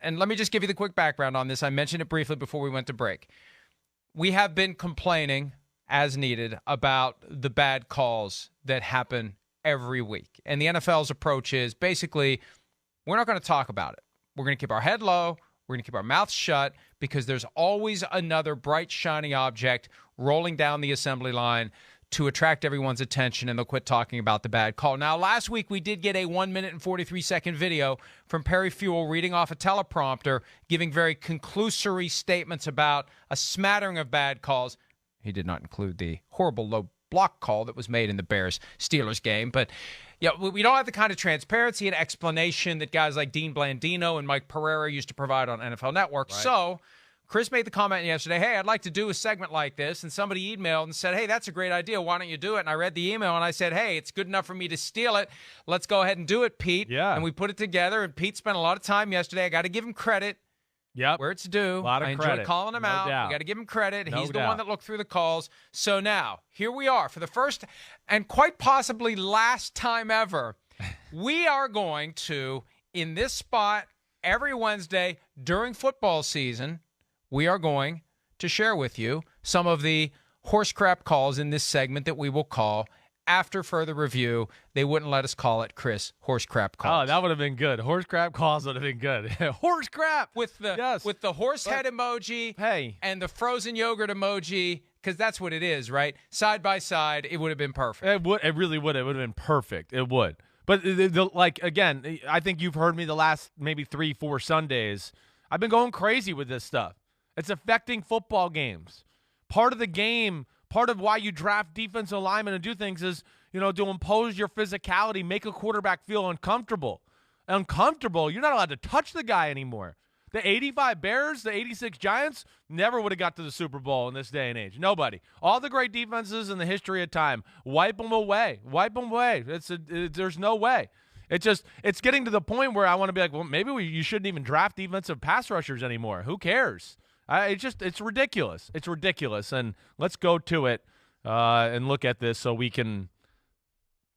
and let me just give you the quick background on this. I mentioned it briefly before we went to break. We have been complaining, as needed, about the bad calls that happen every week. And the NFL's approach is basically, we're not going to talk about it. We're going to keep our head low. We're going to keep our mouths shut because there's always another bright, shiny object rolling down the assembly line to attract everyone's attention, and they'll quit talking about the bad call. Now, last week we did get a 1 minute and 43-second video from Perry Fewell reading off a teleprompter, giving very conclusory statements about a smattering of bad calls. He did not include the horrible low block call that was made in the Bears-Steelers game. But yeah, we don't have the kind of transparency and explanation that guys like Dean Blandino and Mike Pereira used to provide on NFL Network. Right. So Chris made the comment yesterday, hey, I'd like to do a segment like this. And somebody emailed and said, hey, that's a great idea. Why don't you do it? And I read the email and I said, hey, it's good enough for me to steal it. Let's go ahead and do it, Pete. Yeah. And we put it together. And Pete spent a lot of time yesterday. I got to give him credit. Yep. Where it's due. I enjoyed calling him out. We got to give him credit. He's the one that looked through the calls. So now, here we are for the first and quite possibly last time ever. We are going to, in this spot, every Wednesday during football season, we are going to share with you some of the horse crap calls in this segment that we will call, after further review, they wouldn't let us call it, Chris, horse crap calls. Oh, that would have been good. Horse crap calls would have been good. Horse crap! With the horse head emoji and the frozen yogurt emoji, because that's what it is, right? Side by side, it would have been perfect. It really would. It would have been perfect. It would. But, again, I think you've heard me the last maybe 3-4 Sundays. I've been going crazy with this stuff. It's affecting football games. Part of the game, part of why you draft defensive linemen and do things is, to impose your physicality, make a quarterback feel uncomfortable. Uncomfortable, you're not allowed to touch the guy anymore. The 85 Bears, the 86 Giants, never would have got to the Super Bowl in this day and age. Nobody. All the great defenses in the history of time, wipe them away. Wipe them away. There's no way. It's getting to the point where I want to be like, well, maybe you shouldn't even draft defensive pass rushers anymore. Who cares? It's ridiculous. It's ridiculous. And let's go to it and look at this so we can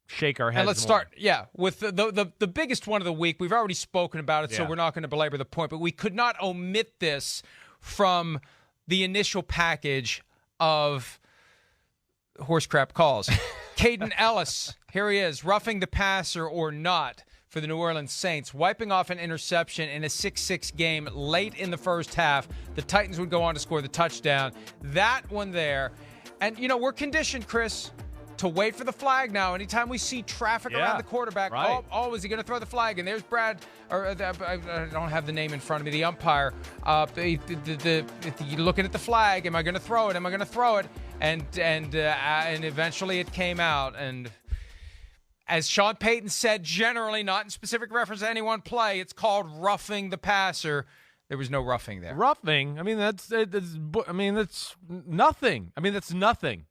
shake our heads. And let's start, with the biggest one of the week. We've already spoken about it, so we're not going to belabor the point. But we could not omit this from the initial package of horse crap calls. Caden Ellis, here he is, roughing the passer or not for the New Orleans Saints, wiping off an interception in a 6-6 game late in the first half. The Titans would go on to score the touchdown. That one there. And, we're conditioned, Chris, to wait for the flag now. Anytime we see traffic around the quarterback, is he going to throw the flag? And there's Brad, or I don't have the name in front of me, the umpire. Looking at the flag, am I going to throw it? Am I going to throw it? And eventually it came out. And as Sean Payton said, generally, not in specific reference to any one play, it's called roughing the passer. There was no roughing there. Roughing? That's nothing. That's nothing.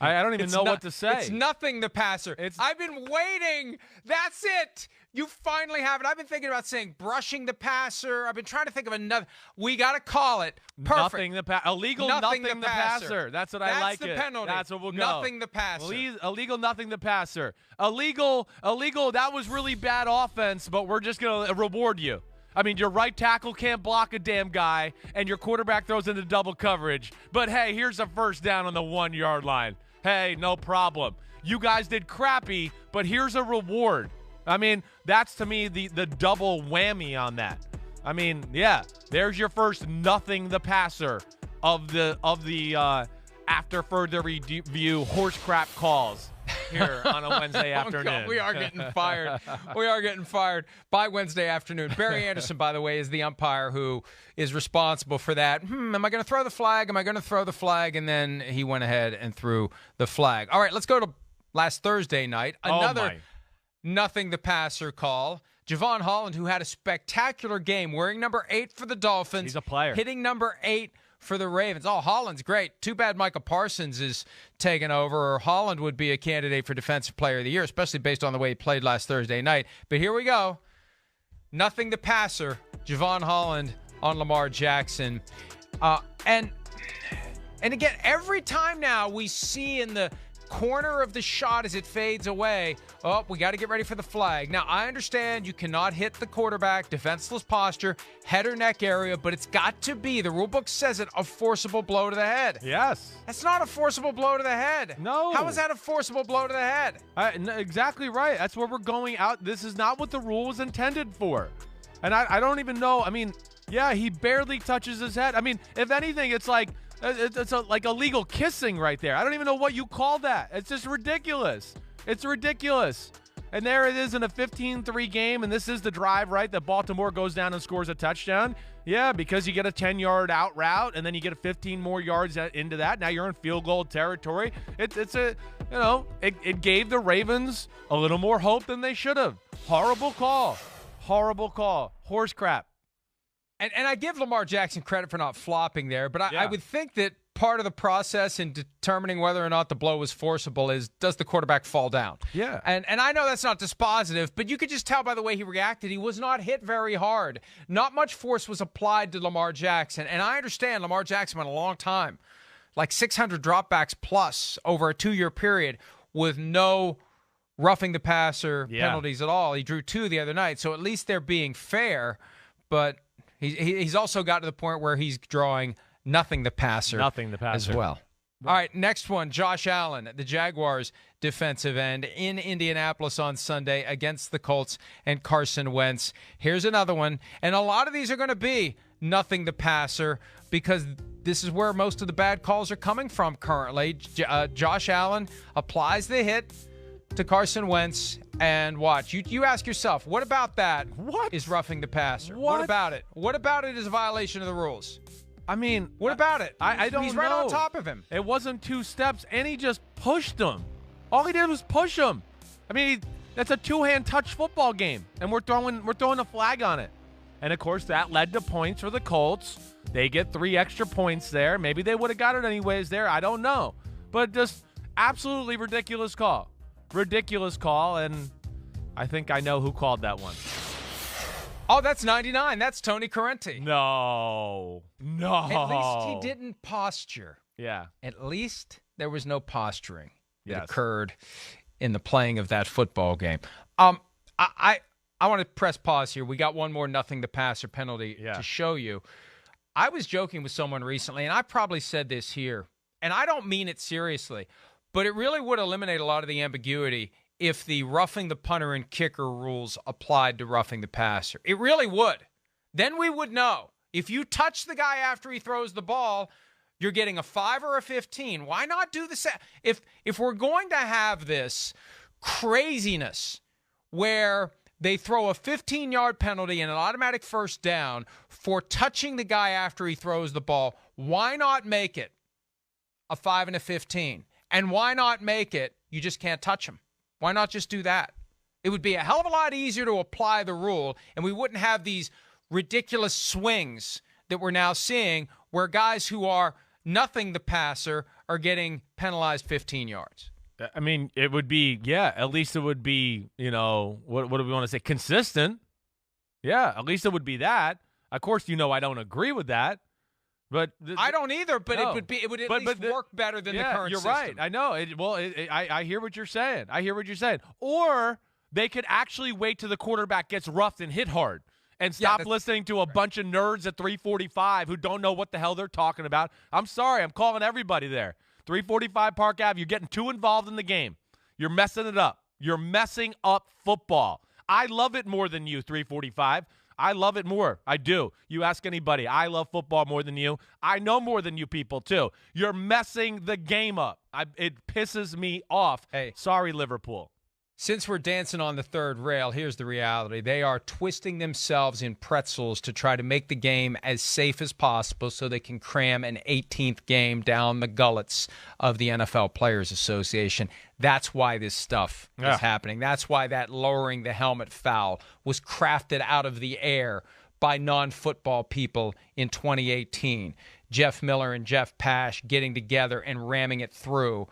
I don't even know what to say. It's nothing the passer. I've been waiting. That's it. You finally have it. I've been thinking about saying brushing the passer. I've been trying to think of another. We got to call it. Perfect. Nothing the passer. Illegal nothing the passer. That's what I like. That's the penalty. That's what we'll go. Nothing the passer. Illegal nothing the passer. Illegal. That was really bad offense, but we're just going to reward you. Your right tackle can't block a damn guy, and your quarterback throws into double coverage. But, hey, here's a first down on the 1-yard line. Hey, no problem. You guys did crappy, but here's a reward. That's, to me, the double whammy on that. There's your first nothing the passer of the after further review horse crap calls here on a Wednesday afternoon. God, we are getting fired. We are getting fired by Wednesday afternoon. Barry Anderson, by the way, is the umpire who is responsible for that. Am I going to throw the flag? Am I going to throw the flag? And then he went ahead and threw the flag. All right, let's go to last Thursday night. Another nothing the passer call. Javon Holland, who had a spectacular game, wearing number 8 for the Dolphins. He's a player. Hitting number 8 for the Ravens. Oh, Holland's great. Too bad Micah Parsons is taking over, or Holland would be a candidate for Defensive Player of the Year, especially based on the way he played last Thursday night. But here we go. Nothing the passer. Javon Holland on Lamar Jackson. And again, every time now we see in the corner of the shot as it fades away. Oh, we got to get ready for the flag. Now, I understand you cannot hit the quarterback, defenseless posture, head or neck area, but it's got to be, the rule book says it, a forcible blow to the head. Yes. That's not a forcible blow to the head. No. How is that a forcible blow to the head? Exactly right. That's where we're going out. This is not what the rule was intended for. And I don't even know. I mean, yeah, he barely touches his head. I mean, if anything, it's like like illegal kissing right there. I don't even know what you call that. It's just ridiculous. It's ridiculous. And there it is in a 15-3 game, and this is the drive, right, that Baltimore goes down and scores a touchdown. Yeah, because you get a 10-yard out route, and then you get a 15 more yards into that. Now you're in field goal territory. It gave the Ravens a little more hope than they should have. Horrible call. Horrible call. Horse crap. And I give Lamar Jackson credit for not flopping there, but I would think that part of the process in determining whether or not the blow was forcible is, does the quarterback fall down? Yeah. And I know that's not dispositive, but you could just tell by the way he reacted, he was not hit very hard. Not much force was applied to Lamar Jackson. And I understand Lamar Jackson went a long time, like 600 dropbacks plus over a 2-year period with no roughing the passer penalties at all. He drew 2 the other night, so at least they're being fair, but he's also got to the point where he's drawing nothing the passer as well. All right, next one, Josh Allen, the Jaguars defensive end in Indianapolis on Sunday against the Colts and Carson Wentz. Here's another one, and a lot of these are going to be nothing the passer because this is where most of the bad calls are coming from currently. Josh Allen applies the hit to Carson Wentz, and watch. You ask yourself, what about that is roughing the passer? What about it? What about it is a violation of the rules? I mean, what about it? I don't know. He's right on top of him. It wasn't 2 steps, and he just pushed him. All he did was push him. I mean, that's a 2-hand touch football game, and we're throwing a flag on it. And, of course, that led to points for the Colts. They get 3 extra points there. Maybe they would have got it anyways there. I don't know. But just absolutely ridiculous call. Ridiculous call, and I think I know who called that one. Oh, that's 99. That's Tony Correnti. No. At least he didn't posture. Yeah. At least there was no posturing that Yes. occurred in the playing of that football game. I want to press pause here. We got one more nothing the passer penalty to show you. I was joking with someone recently, and I probably said this here, and I don't mean it seriously, but it really would eliminate a lot of the ambiguity if the roughing the punter and kicker rules applied to roughing the passer. It really would. Then we would know. If you touch the guy after he throws the ball, you're getting a 5 or a 15. Why not do the same? If we're going to have this craziness where they throw a 15-yard penalty and an automatic first down for touching the guy after he throws the ball, why not make it a 5 and a 15? And why not make it you just can't touch him? Why not just do that? It would be a hell of a lot easier to apply the rule, and we wouldn't have these ridiculous swings that we're now seeing where guys who are nothing the passer are getting penalized 15 yards. I mean, it would be, at least it would be, what do we want to say, consistent. Yeah, at least it would be that. Of course, I don't agree with that. But I don't either, but no. it would at least work better than the current system. You're right. I know. I hear what you're saying. Or they could actually wait till the quarterback gets roughed and hit hard and stop listening to a bunch of nerds at 345 who don't know what the hell they're talking about. I'm sorry. I'm calling everybody there. 345 Park Ave, you're getting too involved in the game. You're messing it up. You're messing up football. I love it more than you, 345. I love it more. I do. You ask anybody. I love football more than you. I know more than you people, too. You're messing the game up. It pisses me off. Hey. Sorry, Liverpool. Since we're dancing on the third rail, here's the reality. They are twisting themselves in pretzels to try to make the game as safe as possible so they can cram an 18th game down the gullets of the NFL Players Association. That's why this stuff is happening. That's why that lowering the helmet foul was crafted out of the air by non-football people in 2018. Jeff Miller and Jeff Pash getting together and ramming it through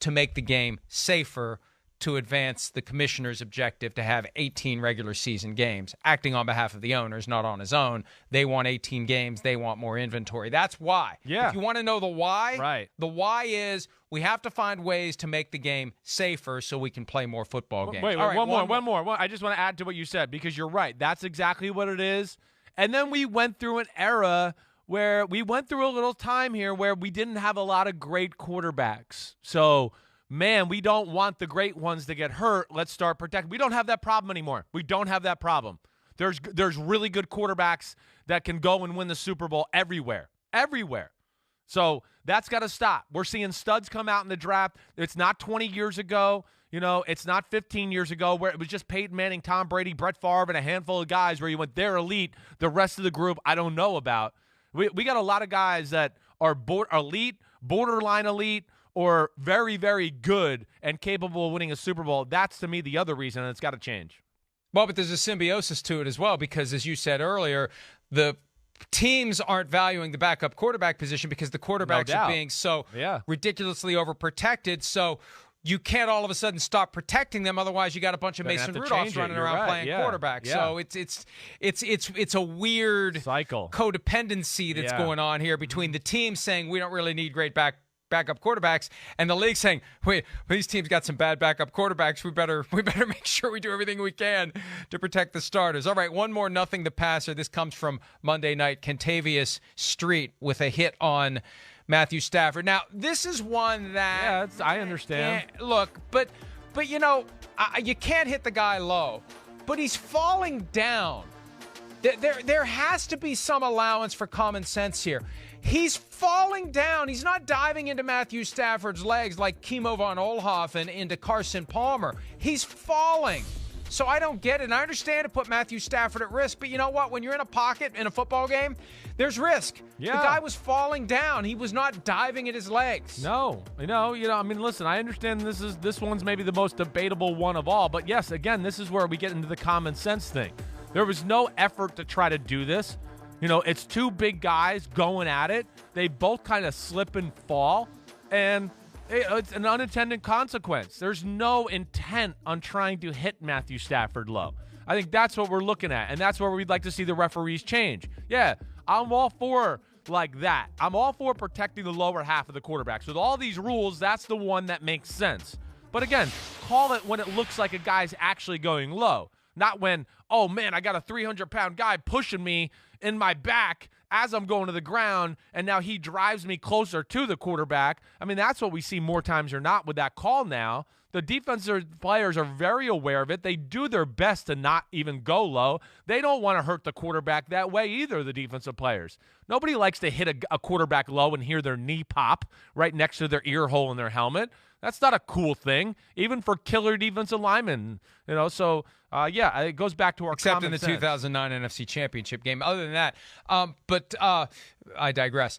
to make the game safer, to advance the commissioner's objective to have 18 regular season games, acting on behalf of the owners, not on his own. They want 18 games. They want more inventory. That's why. Yeah. If you want to know the why, right. The why is we have to find ways to make the game safer so we can play more football games. Wait, All right, one more. I just want to add to what you said because you're right. That's exactly what it is. And then we went through an era where we went through a little time here where we didn't have a lot of great quarterbacks. So, man, we don't want the great ones to get hurt. Let's start protecting. We don't have that problem anymore. We don't have that problem. There's really good quarterbacks that can go and win the Super Bowl everywhere. So that's got to stop. We're seeing studs come out in the draft. It's not 20 years ago. It's not 15 years ago where it was just Peyton Manning, Tom Brady, Brett Favre, and a handful of guys where you went, they're elite. The rest of the group I don't know about. We got a lot of guys that are elite, borderline elite, or very, very good and capable of winning a Super Bowl. That's, to me, the other reason, and it's got to change. Well, but there's a symbiosis to it as well because, as you said earlier, the teams aren't valuing the backup quarterback position because the quarterbacks are being so ridiculously overprotected. So you can't all of a sudden stop protecting them. Otherwise, you got a bunch of Mason Rudolphs running around playing quarterback. Yeah. So it's a weird cycle codependency that's going on here between the teams saying we don't really need great backup quarterbacks and the league saying, wait, these teams got some bad backup quarterbacks. We better make sure we do everything we can to protect the starters. All right, one more nothing the passer. This comes from Monday night. Kentavious Street with a hit on Matthew Stafford. Now, this is one that I understand. Look, but you can't hit the guy low, but he's falling down. There has to be some allowance for common sense here. He's falling down. He's not diving into Matthew Stafford's legs like Kimo von Oelhoffen into Carson Palmer. He's falling. So I don't get it. And I understand to put Matthew Stafford at risk, but you know what? When you're in a pocket in a football game, there's risk. Yeah. The guy was falling down. He was not diving at his legs. No. I mean, listen, I understand this one's maybe the most debatable one of all, but yes, again, this is where we get into the common sense thing. There was no effort to try to do this. It's two big guys going at it. They both kind of slip and fall, and it's an unintended consequence. There's no intent on trying to hit Matthew Stafford low. I think that's what we're looking at, and that's where we'd like to see the referees change. Yeah, I'm all for like that. I'm all for protecting the lower half of the quarterback. So with all these rules, that's the one that makes sense. But again, call it when it looks like a guy's actually going low. Not when, oh, man, I got a 300-pound guy pushing me in my back as I'm going to the ground, and now he drives me closer to the quarterback. I mean, that's what we see more times or not with that call now. The defensive players are very aware of it. They do their best to not even go low. They don't want to hurt the quarterback that way either, the defensive players. Nobody likes to hit a quarterback low and hear their knee pop right next to their ear hole in their helmet. That's not a cool thing, even for killer defensive linemen. So it goes back to our except in the sense. 2009 NFC Championship game. Other than that, but I digress.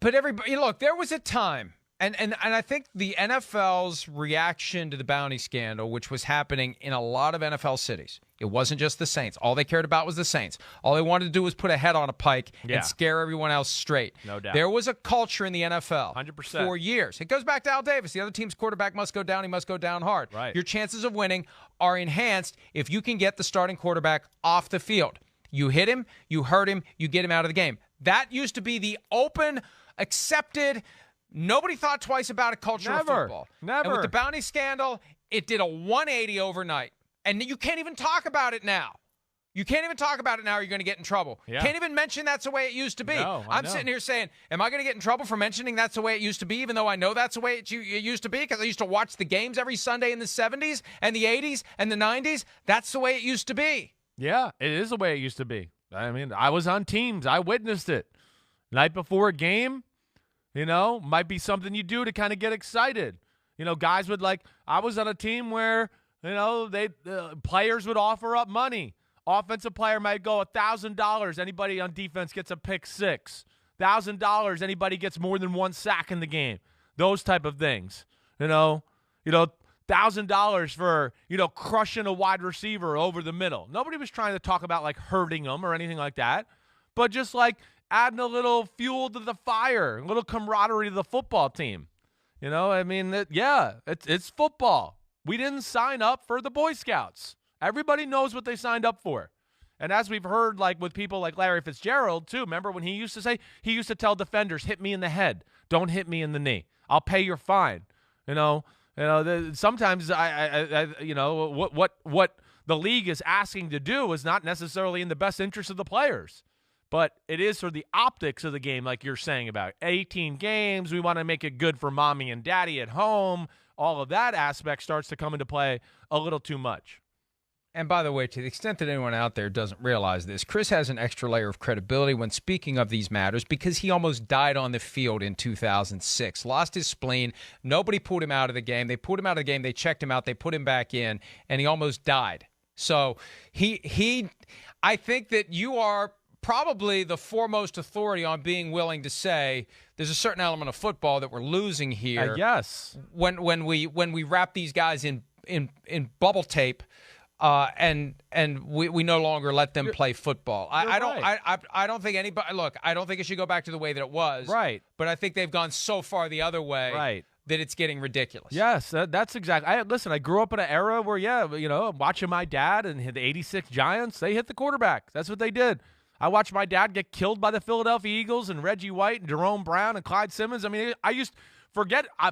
But everybody, look, there was a time. And I think the NFL's reaction to the bounty scandal, which was happening in a lot of NFL cities, it wasn't just the Saints. All they cared about was the Saints. All they wanted to do was put a head on a pike and scare everyone else straight. No doubt. There was a culture in the NFL 100%. for years. It goes back to Al Davis. The other team's quarterback must go down. He must go down hard. Right. Your chances of winning are enhanced if you can get the starting quarterback off the field. You hit him, you hurt him, you get him out of the game. That used to be the open, accepted, nobody thought twice about it culture of football. Never. And with the bounty scandal, it did a 180 overnight. And you can't even talk about it now. You can't even talk about it now or you're going to get in trouble. Yeah. Can't even mention that's the way it used to be. No, I'm sitting here saying, am I going to get in trouble for mentioning that's the way it used to be, even though I know that's the way it used to be because I used to watch the games every Sunday in the 70s and the 80s and the 90s? That's the way it used to be. Yeah, it is the way it used to be. I mean, I was on teams. I witnessed it. Night before a game, might be something you do to kind of get excited. Guys would I was on a team where, players would offer up money. Offensive player might go $1,000. Anybody on defense gets a pick six. $1,000. Anybody gets more than one sack in the game. Those type of things. $1,000 for, crushing a wide receiver over the middle. Nobody was trying to talk about hurting them or anything like that, but just adding a little fuel to the fire, a little camaraderie to the football team. It's football. We didn't sign up for the Boy Scouts. Everybody knows what they signed up for. And as we've heard, like with people like Larry Fitzgerald, too, remember when he used to tell defenders, hit me in the head, don't hit me in the knee. I'll pay your fine. Sometimes what the league is asking to do is not necessarily in the best interest of the players. But it is for the optics of the game, like you're saying about 18 games. We want to make it good for mommy and daddy at home. All of that aspect starts to come into play a little too much. And by the way, to the extent that anyone out there doesn't realize this, Chris has an extra layer of credibility when speaking of these matters because he almost died on the field in 2006. Lost his spleen. Nobody pulled him out of the game. They pulled him out of the game. They checked him out. They put him back in, and he almost died. So I think that you are probably the foremost authority on being willing to say there's a certain element of football that we're losing here. Yes. When we wrap these guys in bubble tape, and we no longer let them play football. I don't think anybody. Look, I don't think it should go back to the way that it was. Right. But I think they've gone so far the other way. Right. That it's getting ridiculous. Yes, that's exactly. I grew up in an era where, watching my dad and the '86 Giants, they hit the quarterback. That's what they did. I watched my dad get killed by the Philadelphia Eagles and Reggie White and Jerome Brown and Clyde Simmons. I mean, I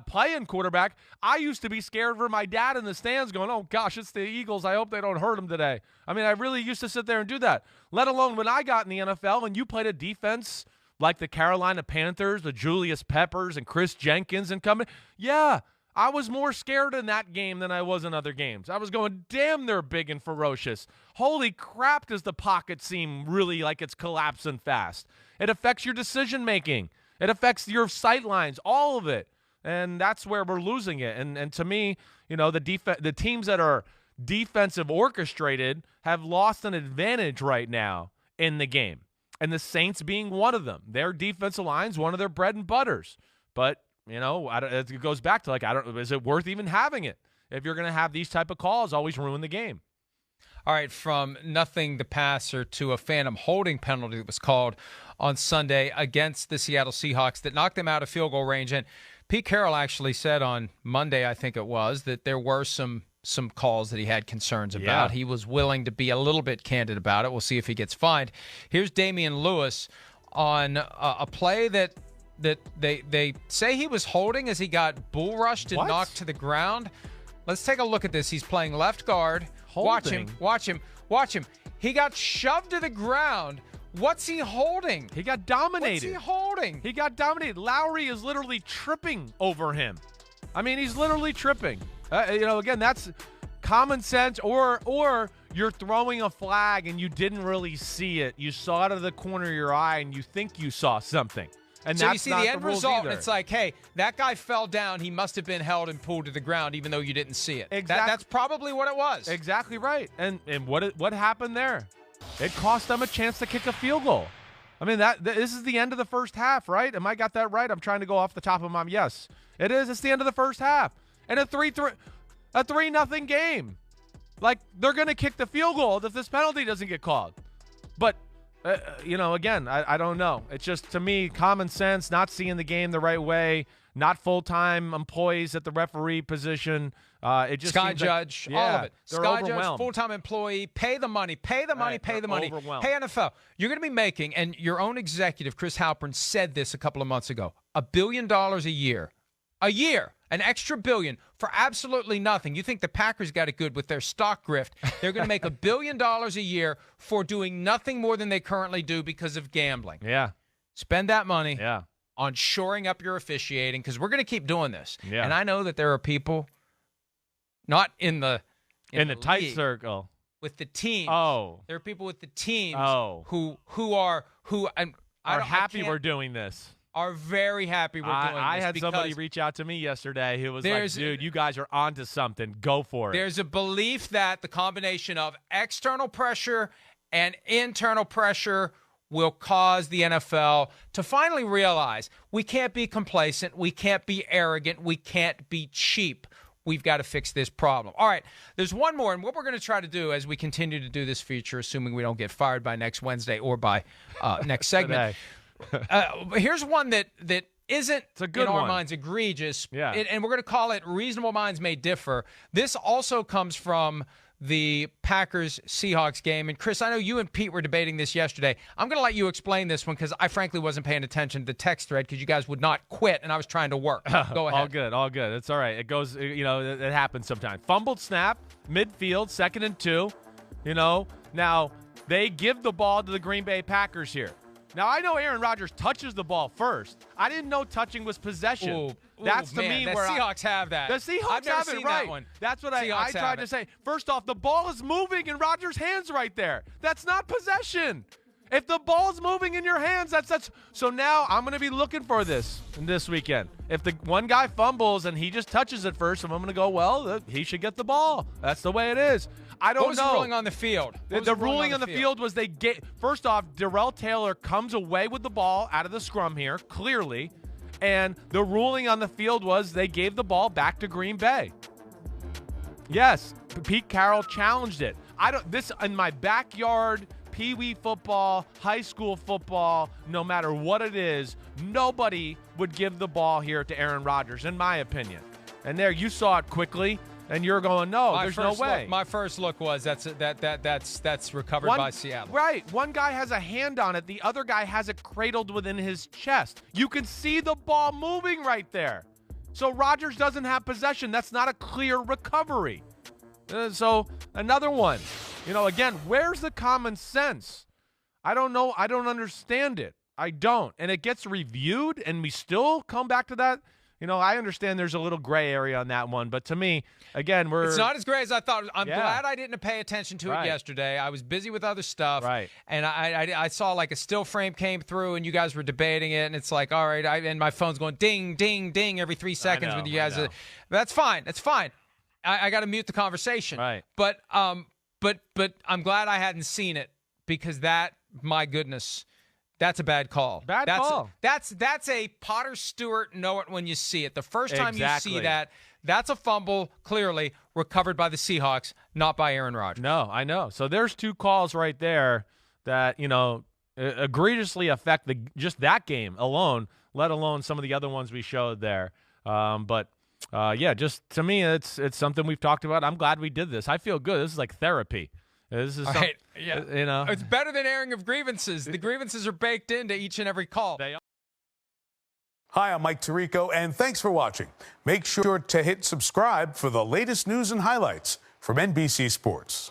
playing quarterback. I used to be scared for my dad in the stands going, oh, gosh, it's the Eagles. I hope they don't hurt him today. I mean, I really used to sit there and do that, let alone when I got in the NFL and you played a defense like the Carolina Panthers, the Julius Peppers and Chris Jenkins and company. Yeah, I was more scared in that game than I was in other games. I was going, damn, they're big and ferocious. Holy crap, does the pocket seem really like it's collapsing fast. It affects your decision-making. It affects your sight lines, all of it. And that's where we're losing it. And to me, the teams that are defensive orchestrated have lost an advantage right now in the game. And the Saints being one of them. Their defensive line's one of their bread and butters. But, it goes back to, is it worth even having it? If you're going to have these type of calls, always ruin the game. All right, from nothing the passer to a phantom holding penalty that was called on Sunday against the Seattle Seahawks that knocked them out of field goal range. And Pete Carroll actually said on Monday, I think it was, that there were some calls that he had concerns about. Yeah. He was willing to be a little bit candid about it. We'll see if he gets fined. Here's Damian Lewis on a play that they say he was holding as he got bull rushed and knocked to the ground. Let's take a look at this. He's playing left guard. Holding. Watch him. He got shoved to the ground. What's he holding? He got dominated. What's he holding? He got dominated. Lowry is literally tripping over him. I mean, he's literally tripping. Again, that's common sense, or you're throwing a flag and you didn't really see it. You saw it out of the corner of your eye and you think you saw something. And so that's you see not the end result, either. and it's like, hey, that guy fell down. He must have been held and pulled to the ground, even though you didn't see it. Exactly. That's probably what it was. Exactly right. And what happened there? It cost them a chance to kick a field goal. I mean, this is the end of the first half, right? Am I got that right? I'm trying to go off the top of my – yes. It is. It's the end of the first half. And a 3-0 game. Like, they're going to kick the field goal if this penalty doesn't get called. But – again, I don't know. It's just, to me, common sense, not seeing the game the right way, not full-time employees at the referee position. It just Sky Judge, all of it. Sky Judge, full-time employee, pay the money. Hey, NFL, you're going to be making, and your own executive, Chris Halpern, said this a couple of months ago, $1 billion a year. A year. An extra $1 billion for absolutely nothing. You think the Packers got it good with their stock grift. They're going to make $1 billion a year for doing nothing more than they currently do because of gambling. Yeah. Spend that money on shoring up your officiating because we're going to keep doing this. Yeah. And I know that there are people not in the tight league, circle with the teams. Oh. There are people with the teams who are happy we're doing this. Are very happy we're doing this. I had somebody reach out to me yesterday who was like, dude, you guys are onto something. Go for it. There's a belief that the combination of external pressure and internal pressure will cause the NFL to finally realize we can't be complacent, we can't be arrogant, we can't be cheap. We've got to fix this problem. All right, there's one more, and what we're going to try to do as we continue to do this feature, assuming we don't get fired by next Wednesday or by next segment, here's one that isn't, It's a good in our one. minds, egregious. Yeah. And we're going to call it reasonable minds may differ. This also comes from the Packers-Seahawks game. And, Chris, I know you and Pete were debating this yesterday. I'm going to let you explain this one because I frankly wasn't paying attention to the text thread because you guys would not quit, and I was trying to work. Go ahead. All good. It's all right. It goes, it happens sometimes. Fumbled snap, midfield, 2nd and 2. Now they give the ball to the Green Bay Packers here. Now, I know Aaron Rodgers touches the ball first. I didn't know touching was possession. Ooh, That's to man, me the where Seahawks have that. The Seahawks I've never have seen it right. That one. That's what I tried to say. First off, the ball is moving in Rodgers' hands right there. That's not possession. If the ball is moving in your hands, that's. So now I'm going to be looking for this weekend. If the one guy fumbles and he just touches it first, I'm going to go, well, he should get the ball. That's the way it is. I don't know. What was the ruling on the field? The ruling on the field was first off, Darrell Taylor comes away with the ball out of the scrum here, clearly. And the ruling on the field was they gave the ball back to Green Bay. Yes, Pete Carroll challenged it. This in my backyard, pee-wee football, high school football, no matter what it is, nobody would give the ball here to Aaron Rodgers, in my opinion. And there, you saw it quickly. And you're going, no, there's no way. My first look was that's recovered by Seattle. Right. One guy has a hand on it. The other guy has it cradled within his chest. You can see the ball moving right there. So Rodgers doesn't have possession. That's not a clear recovery. So another one. Again, where's the common sense? I don't know. I don't understand it. I don't. And it gets reviewed, and we still come back to that. I understand there's a little gray area on that one, but to me, again, it's not as gray as I thought. I'm glad I didn't pay attention to it yesterday. I was busy with other stuff, and I saw like a still frame came through, and you guys were debating it, and it's like, all right, and my phone's going ding, ding, ding every 3 seconds with you guys. That's fine. That's fine. I got to mute the conversation. Right. But I'm glad I hadn't seen it because my goodness. That's a bad call. Bad call. That's a Potter Stewart know it when you see it. The first time you see that, that's a fumble, clearly, recovered by the Seahawks, not by Aaron Rodgers. No, I know. So there's 2 calls right there that, egregiously affect just that game alone, let alone some of the other ones we showed there. Just to me, it's something we've talked about. I'm glad we did this. I feel good. This is like therapy. This is right. Yeah. It's better than airing of grievances. The grievances are baked into each and every call. Hi, I'm Mike Tirico, and thanks for watching. Make sure to hit subscribe for the latest news and highlights from NBC Sports.